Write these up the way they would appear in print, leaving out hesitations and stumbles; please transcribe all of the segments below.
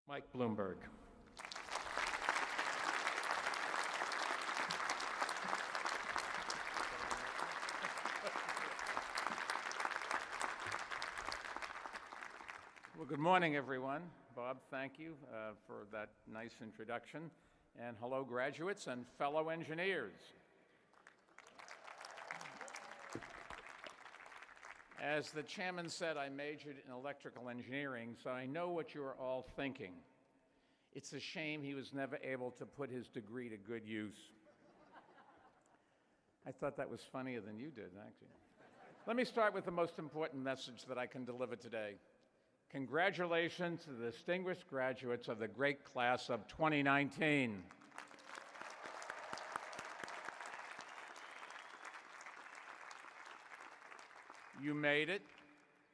Mike Bloomberg. Well, good morning, everyone. Bob, thank you for that nice introduction. And hello, graduates and fellow engineers. As the chairman said, I majored in electrical engineering, so I know what you are all thinking. It's a shame he was never able to put his degree to good use. I thought that was funnier than you did, actually. Let me start with the most important message that I can deliver today. Congratulations to the distinguished graduates of the great class of 2019. You made it.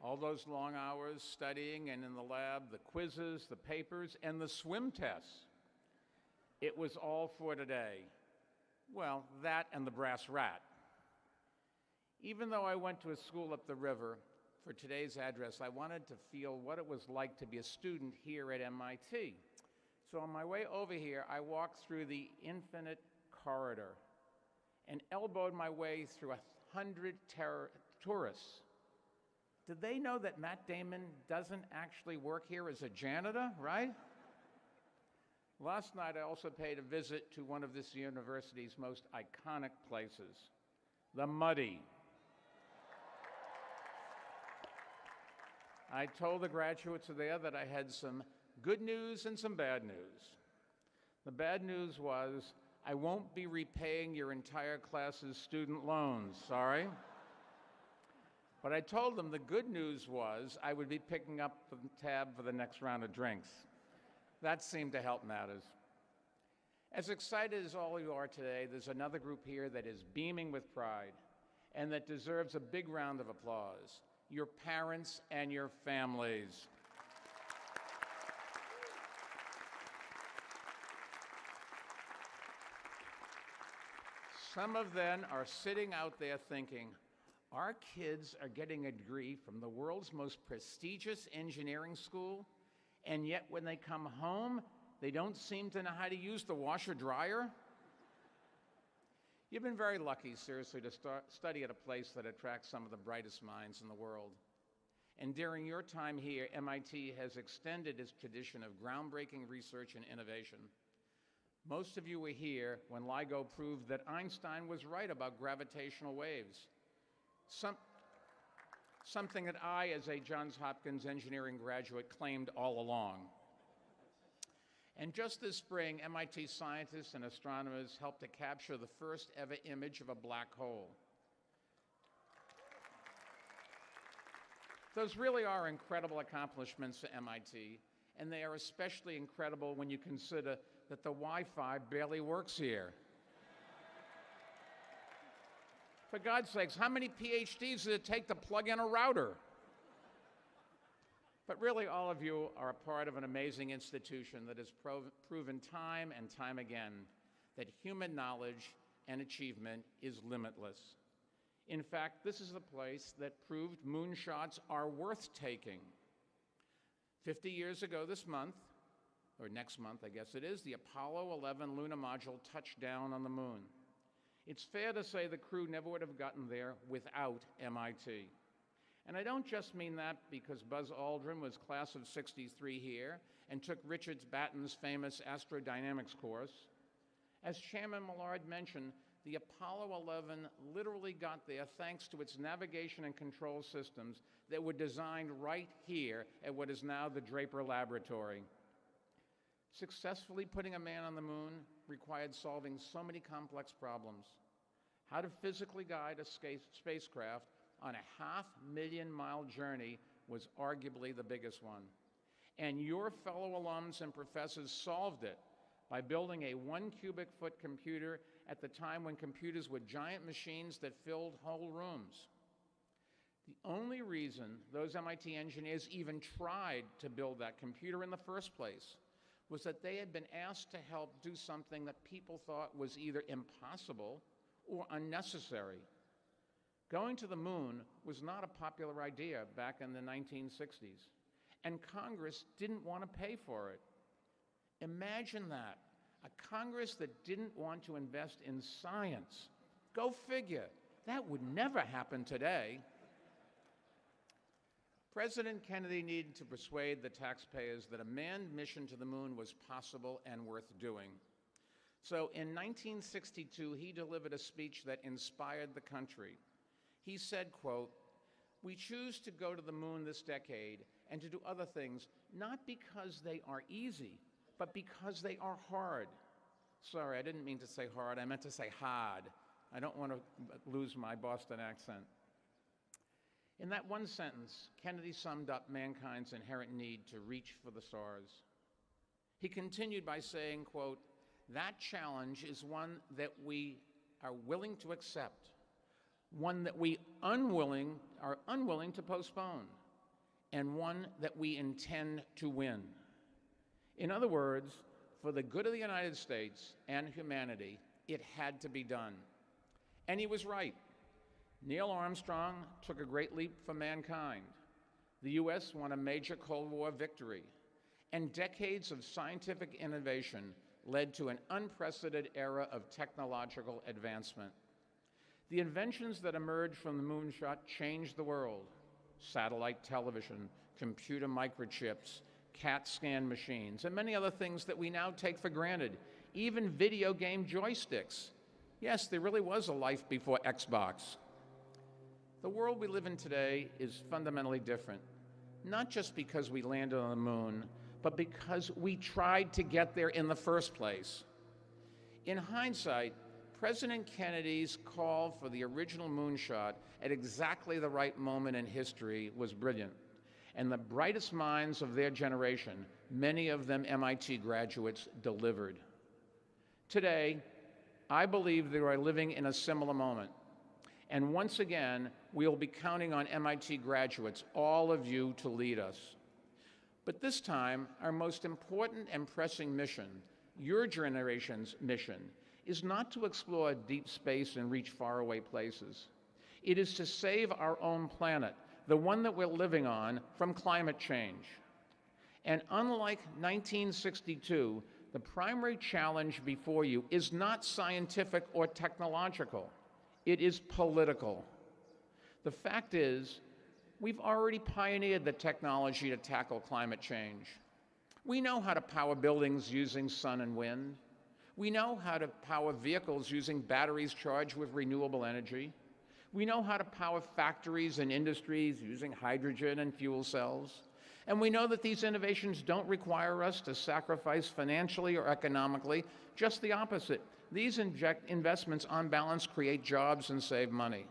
All those long hours studying and in the lab, the quizzes, the papers, and the swim tests. It was all for today. Well, that and the brass rat. Even though I went to a school up the river, for today's address, I wanted to feel what it was like to be a student here at MIT. So on my way over here, I walked through the infinite corridor and elbowed my way through 100 tourists. Did they know that Matt Damon doesn't actually work here as a janitor, right? Last night, I also paid a visit to one of this university's most iconic places, the Muddy. I told the graduates there that I had some good news and some bad news. The bad news was I won't be repaying your entire class's student loans, sorry. But I told them the good news was I would be picking up the tab for the next round of drinks. That seemed to help matters. As excited as all you are today, there's another group here that is beaming with pride and that deserves a big round of applause. Your parents and your families. Some of them are sitting out there thinking, our kids are getting a degree from the world's most prestigious engineering school, and yet when they come home, they don't seem to know how to use the washer-dryer? You've been very lucky, seriously, to study at a place that attracts some of the brightest minds in the world. And during your time here, MIT has extended its tradition of groundbreaking research and innovation. Most of you were here when LIGO proved that Einstein was right about gravitational waves. Something that I, as a Johns Hopkins engineering graduate, claimed all along. And just this spring, MIT scientists and astronomers helped to capture the first ever image of a black hole. Those really are incredible accomplishments for MIT, and they are especially incredible when you consider that the Wi-Fi barely works here. For God's sakes, how many PhDs does it take to plug in a router? But really, all of you are a part of an amazing institution that has proven time and time again that human knowledge and achievement is limitless. In fact, this is the place that proved moonshots are worth taking. 50 years ago this month, or next month, I guess it is, the Apollo 11 lunar module touched down on the moon. It's fair to say the crew never would have gotten there without MIT. And I don't just mean that because Buzz Aldrin was class of '63 here and took Richard Batten's famous astrodynamics course. As Chairman Millard mentioned, the Apollo 11 literally got there thanks to its navigation and control systems that were designed right here at what is now the Draper Laboratory. Successfully putting a man on the moon required solving so many complex problems. How to physically guide a spacecraft on a 500,000-mile journey was arguably the biggest one. And your fellow alums and professors solved it by building a 1-cubic-foot computer at the time when computers were giant machines that filled whole rooms. The only reason those MIT engineers even tried to build that computer in the first place was that they had been asked to help do something that people thought was either impossible or unnecessary: Going to the moon was not a popular idea back in the 1960s, and Congress didn't want to pay for it. Imagine that, a Congress that didn't want to invest in science. Go figure. That would never happen today. President Kennedy needed to persuade the taxpayers that a manned mission to the moon was possible and worth doing. So in 1962, he delivered a speech that inspired the country. He said, quote, "We choose to go to the moon this decade and to do other things, not because they are easy, but because they are hard." Sorry, I didn't mean to say hard, I meant to say hard. I don't want to lose my Boston accent. In that one sentence, Kennedy summed up mankind's inherent need to reach for the stars. He continued by saying, quote, "That challenge is one that we are willing to accept, one that we are unwilling to postpone, and one that we intend to win." In other words, for the good of the United States and humanity, it had to be done. And he was right. Neil Armstrong took a great leap for mankind. The U.S. won a major Cold War victory, and decades of scientific innovation led to an unprecedented era of technological advancement. The inventions that emerged from the moonshot changed the world: satellite television, computer microchips, CAT scan machines, and many other things that we now take for granted, even video game joysticks. Yes, there really was a life before Xbox. The world we live in today is fundamentally different, not just because we landed on the moon, but because we tried to get there in the first place. In hindsight, President Kennedy's call for the original moonshot at exactly the right moment in history was brilliant, and the brightest minds of their generation, many of them MIT graduates, delivered. Today, I believe they are living in a similar moment. And once again, we will be counting on MIT graduates, all of you, to lead us. But this time, our most important and pressing mission, your generation's mission, is not to explore deep space and reach faraway places. It is to save our own planet, the one that we're living on, from climate change. And unlike 1962, the primary challenge before you is not scientific or technological. It is political. The fact is, we've already pioneered the technology to tackle climate change. We know how to power buildings using sun and wind. We know how to power vehicles using batteries charged with renewable energy. We know how to power factories and industries using hydrogen and fuel cells. And we know that these innovations don't require us to sacrifice financially or economically, just the opposite. These investments, on balance, create jobs and save money.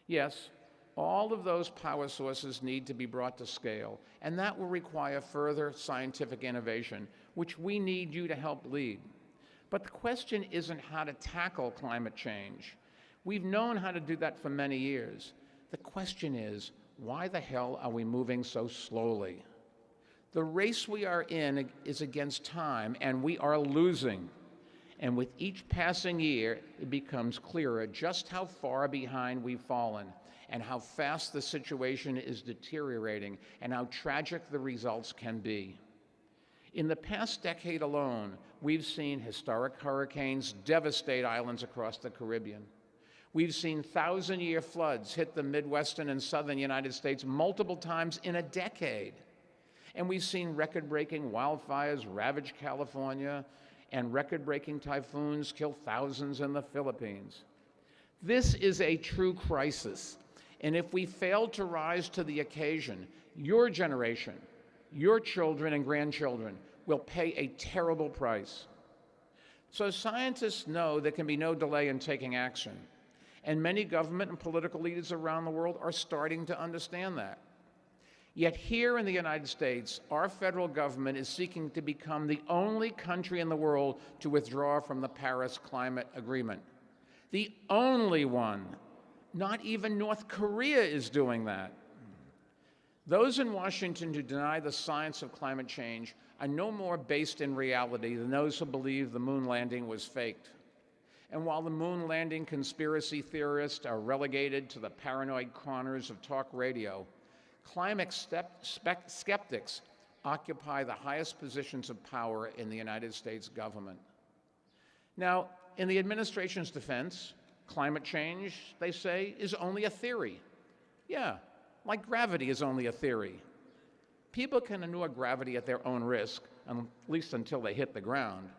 Yes, all of those power sources need to be brought to scale, and that will require further scientific innovation, which we need you to help lead. But the question isn't how to tackle climate change. We've known how to do that for many years. The question is, why the hell are we moving so slowly? The race we are in is against time, and we are losing. And with each passing year, it becomes clearer just how far behind we've fallen, and how fast the situation is deteriorating, and how tragic the results can be. In the past decade alone, we've seen historic hurricanes devastate islands across the Caribbean. We've seen thousand-year floods hit the Midwestern and Southern United States multiple times in a decade. And we've seen record-breaking wildfires ravage California, and record-breaking typhoons kill thousands in the Philippines. This is a true crisis, and if we fail to rise to the occasion, your generation, your children and grandchildren will pay a terrible price. So scientists know there can be no delay in taking action, and many government and political leaders around the world are starting to understand that. Yet here in the United States, our federal government is seeking to become the only country in the world to withdraw from the Paris Climate Agreement. The only one. Not even North Korea is doing that. Those in Washington who deny the science of climate change are no more based in reality than those who believe the moon landing was faked. And while the moon landing conspiracy theorists are relegated to the paranoid corners of talk radio, climate skeptics occupy the highest positions of power in the United States government. Now, in the administration's defense, climate change, they say, is only a theory. Yeah, like gravity is only a theory. People can ignore gravity at their own risk, at least until they hit the ground.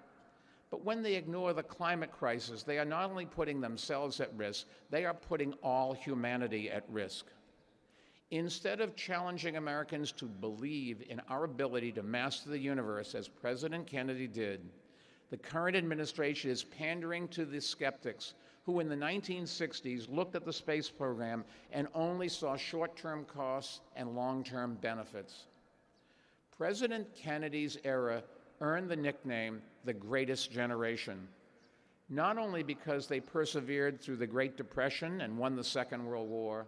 But when they ignore the climate crisis, they are not only putting themselves at risk, they are putting all humanity at risk. Instead of challenging Americans to believe in our ability to master the universe, as President Kennedy did, the current administration is pandering to the skeptics who in the 1960s looked at the space program and only saw short-term costs and long-term benefits. President Kennedy's era earned the nickname the Greatest Generation, not only because they persevered through the Great Depression and won the Second World War,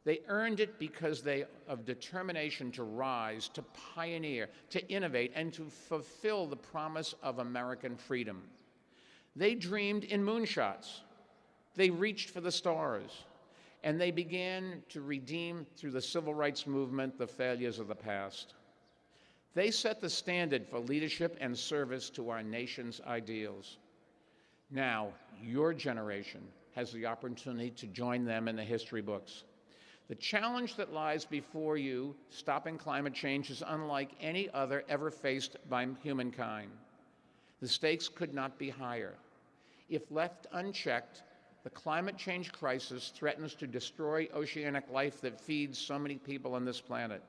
they earned it because of determination to rise, to pioneer, to innovate, and to fulfill the promise of American freedom. They dreamed in moonshots. They reached for the stars, and they began to redeem through the civil rights movement the failures of the past. They set the standard for leadership and service to our nation's ideals. Now, your generation has the opportunity to join them in the history books. The challenge that lies before you, stopping climate change, is unlike any other ever faced by humankind. The stakes could not be higher. If left unchecked, the climate change crisis threatens to destroy oceanic life that feeds so many people on this planet.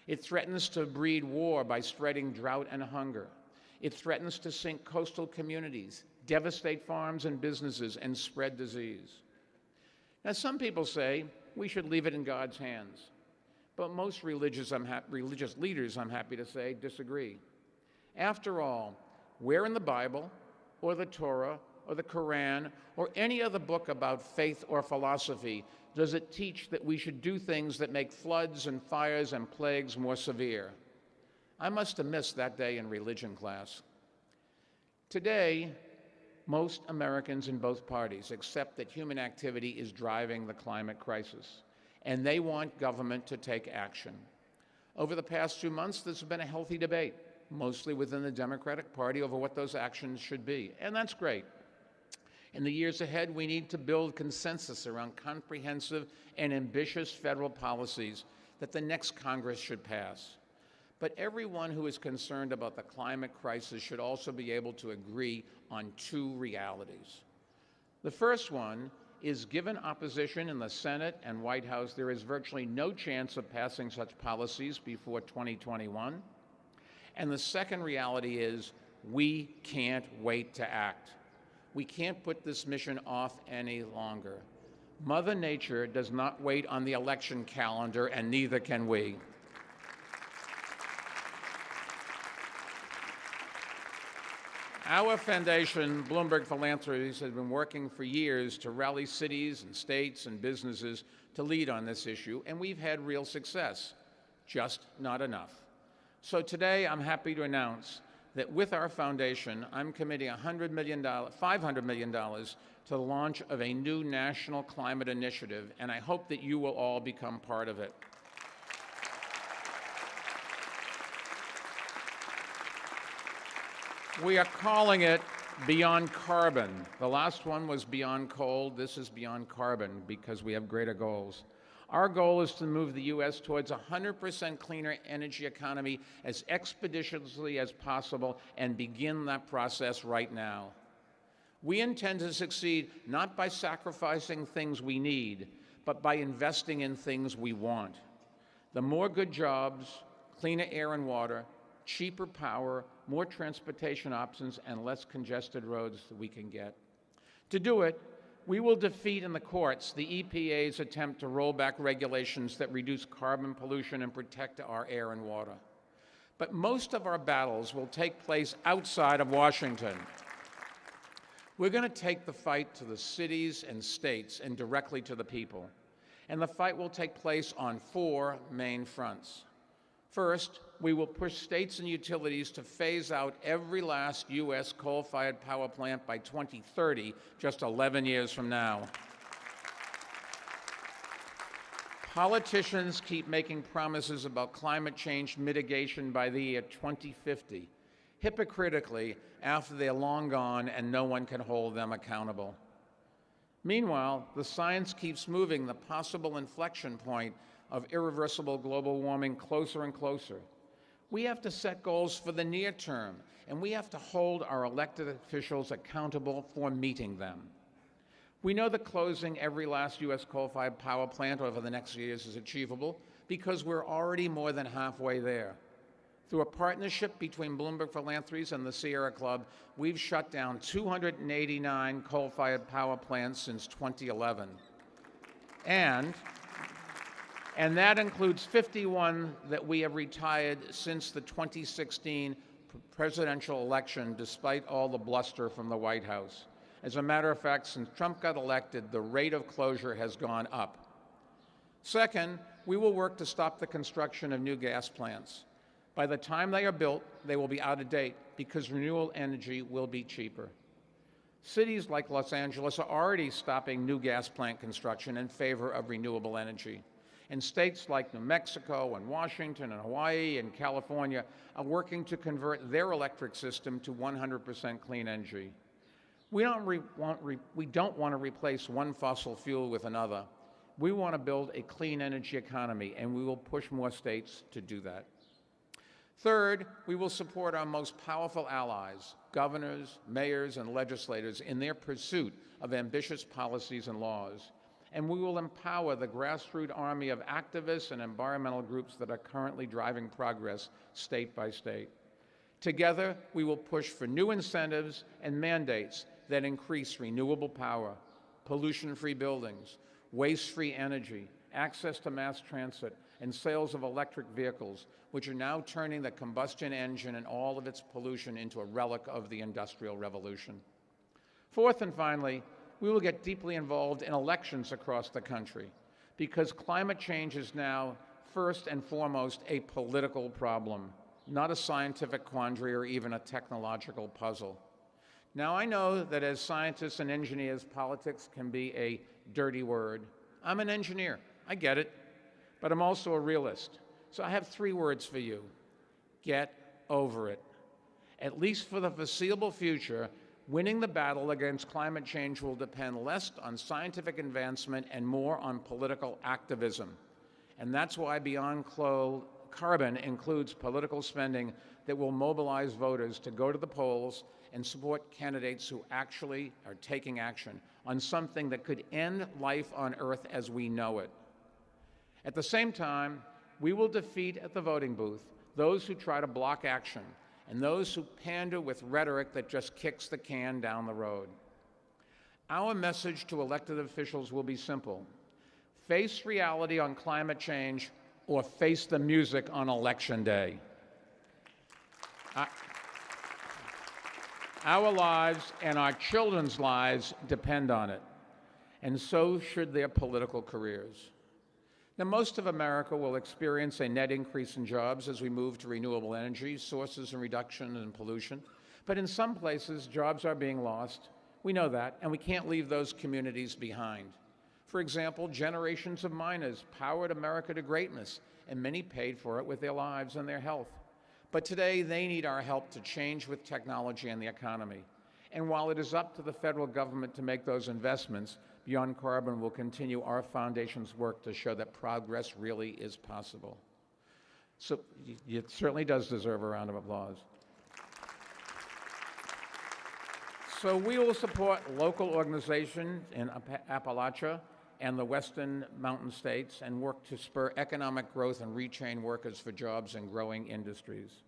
It threatens to breed war by spreading drought and hunger. It threatens to sink coastal communities, devastate farms and businesses, and spread disease. Now, some people say we should leave it in God's hands, but most religious leaders, I'm happy to say, disagree. After all, where in the Bible, or the Torah, or the Quran, or any other book about faith or philosophy does it teach that we should do things that make floods and fires and plagues more severe? I must have missed that day in religion class. Today, most Americans in both parties accept that human activity is driving the climate crisis, and they want government to take action. Over the past 2 months, there's been a healthy debate, mostly within the Democratic Party, over what those actions should be, and that's great. In the years ahead, we need to build consensus around comprehensive and ambitious federal policies that the next Congress should pass. But everyone who is concerned about the climate crisis should also be able to agree on two realities. The first one is, given opposition in the Senate and White House, there is virtually no chance of passing such policies before 2021. And the second reality is, we can't wait to act. We can't put this mission off any longer. Mother Nature does not wait on the election calendar, and neither can we. Our foundation, Bloomberg Philanthropies, has been working for years to rally cities and states and businesses to lead on this issue, and we've had real success, just not enough. So today, I'm happy to announce that with our foundation, I'm committing $500 million to the launch of a new national climate initiative, and I hope that you will all become part of it. We are calling it Beyond Carbon. The last one was Beyond Coal. This is Beyond Carbon because we have greater goals. Our goal is to move the U.S. towards a 100% cleaner energy economy as expeditiously as possible and begin that process right now. We intend to succeed not by sacrificing things we need, but by investing in things we want. The more good jobs, cleaner air and water, cheaper power, more transportation options, and less congested roads that we can get. To do it, we will defeat in the courts the EPA's attempt to roll back regulations that reduce carbon pollution and protect our air and water. But most of our battles will take place outside of Washington. We're going to take the fight to the cities and states and directly to the people. And the fight will take place on 4 main fronts. First, we will push states and utilities to phase out every last U.S. coal-fired power plant by 2030, just 11 years from now. Politicians keep making promises about climate change mitigation by the year 2050, hypocritically after they're long gone and no one can hold them accountable. Meanwhile, the science keeps moving the possible inflection point of irreversible global warming closer and closer. We have to set goals for the near term, and we have to hold our elected officials accountable for meeting them. We know that closing every last U.S. coal-fired power plant over the next years is achievable because we're already more than halfway there. Through a partnership between Bloomberg Philanthropies and the Sierra Club, we've shut down 289 coal-fired power plants since 2011. And that includes 51 that we have retired since the 2016 presidential election, despite all the bluster from the White House. As a matter of fact, since Trump got elected, the rate of closure has gone up. Second, we will work to stop the construction of new gas plants. By the time they are built, they will be out of date because renewable energy will be cheaper. Cities like Los Angeles are already stopping new gas plant construction in favor of renewable energy. And states like New Mexico and Washington and Hawaii and California are working to convert their electric system to 100% clean energy. We don't want to replace one fossil fuel with another. We want to build a clean energy economy, and we will push more states to do that. Third, we will support our most powerful allies, governors, mayors, and legislators in their pursuit of ambitious policies and laws. And we will empower the grassroots army of activists and environmental groups that are currently driving progress state by state. Together, we will push for new incentives and mandates that increase renewable power, pollution-free buildings, waste-free energy, access to mass transit, and sales of electric vehicles, which are now turning the combustion engine and all of its pollution into a relic of the Industrial Revolution. Fourth and finally, we will get deeply involved in elections across the country because climate change is now, first and foremost, a political problem, not a scientific quandary or even a technological puzzle. Now, I know that as scientists and engineers, politics can be a dirty word. I'm an engineer. I get it. But I'm also a realist. So I have 3 words for you. Get over it. At least for the foreseeable future, winning the battle against climate change will depend less on scientific advancement and more on political activism. And that's why Beyond Carbon includes political spending that will mobilize voters to go to the polls and support candidates who actually are taking action on something that could end life on Earth as we know it. At the same time, we will defeat at the voting booth those who try to block action and those who pander with rhetoric that just kicks the can down the road. Our message to elected officials will be simple. Face reality on climate change or face the music on Election Day. Our lives and our children's lives depend on it, and so should their political careers. Now, most of America will experience a net increase in jobs as we move to renewable energy sources and reduction in pollution. But in some places, jobs are being lost. We know that, and we can't leave those communities behind. For example, generations of miners powered America to greatness, and many paid for it with their lives and their health. But today, they need our help to change with technology and the economy. And while it is up to the federal government to make those investments, Beyond Carbon will continue our foundation's work to show that progress really is possible. So it certainly does deserve a round of applause. So we will support local organizations in Appalachia and the Western Mountain States and work to spur economic growth and retrain workers for jobs in growing industries.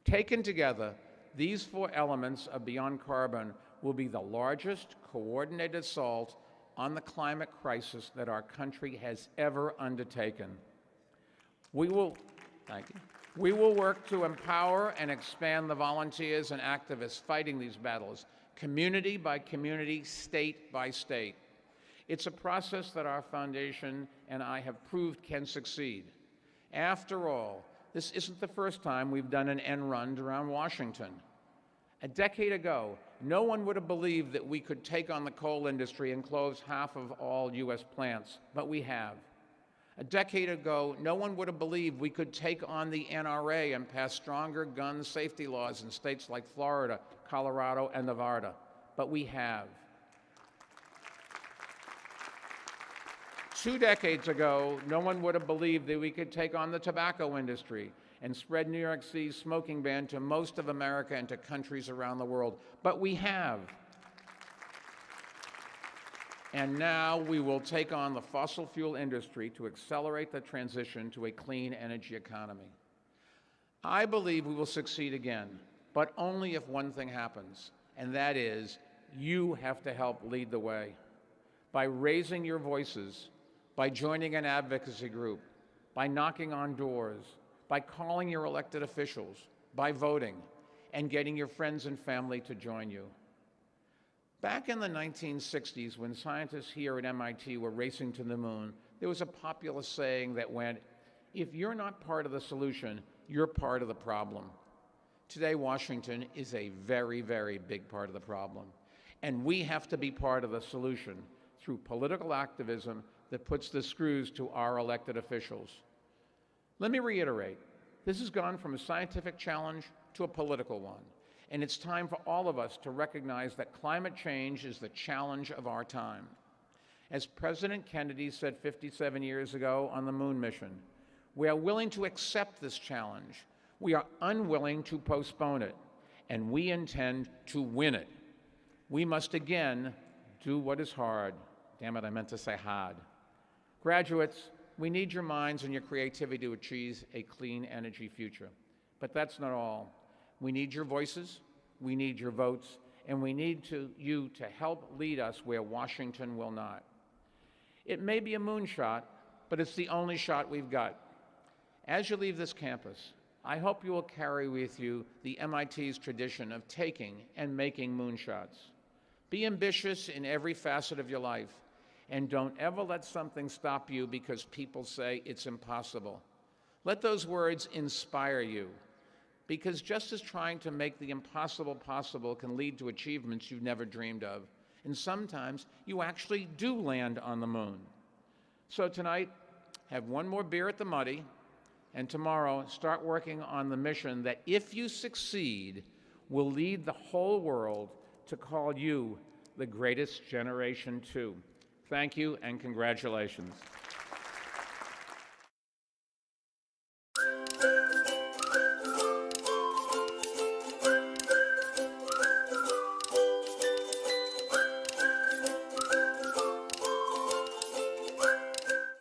Taken together, these 4 elements of Beyond Carbon will be the largest coordinated assault on the climate crisis that our country has ever undertaken. We will work to empower and expand the volunteers and activists fighting these battles, community by community, state by state. It's a process that our foundation and I have proved can succeed. After all, this isn't the first time we've done an end run around Washington. A decade ago, no one would have believed that we could take on the coal industry and close half of all U.S. plants, but we have. A decade ago, no one would have believed we could take on the NRA and pass stronger gun safety laws in states like Florida, Colorado, and Nevada, but we have. 2 decades ago, no one would have believed that we could take on the tobacco industry and spread New York City's smoking ban to most of America and to countries around the world, but we have. And now we will take on the fossil fuel industry to accelerate the transition to a clean energy economy. I believe we will succeed again, but only if one thing happens, and that is you have to help lead the way. By raising your voices, by joining an advocacy group, by knocking on doors, by calling your elected officials, by voting, and getting your friends and family to join you. Back in the 1960s, when scientists here at MIT were racing to the moon, there was a popular saying that went, if you're not part of the solution, you're part of the problem. Today, Washington is a very, very big part of the problem. And we have to be part of the solution through political activism that puts the screws to our elected officials. Let me reiterate, this has gone from a scientific challenge to a political one. And it's time for all of us to recognize that climate change is the challenge of our time. As President Kennedy said 57 years ago on the moon mission, we are willing to accept this challenge. We are unwilling to postpone it, and we intend to win it. We must again do what is hard. Damn it, I meant to say hard. Graduates, we need your minds and your creativity to achieve a clean energy future. But that's not all. We need your voices, we need your votes, and we need you to help lead us where Washington will not. It may be a moonshot, but it's the only shot we've got. As you leave this campus, I hope you will carry with you the MIT's tradition of taking and making moonshots. Be ambitious in every facet of your life, and don't ever let something stop you because people say it's impossible. Let those words inspire you. Because just as trying to make the impossible possible can lead to achievements you've never dreamed of, and sometimes you actually do land on the moon. So tonight, have one more beer at the Muddy, and tomorrow start working on the mission that, if you succeed, will lead the whole world to call you the greatest generation too. Thank you and congratulations.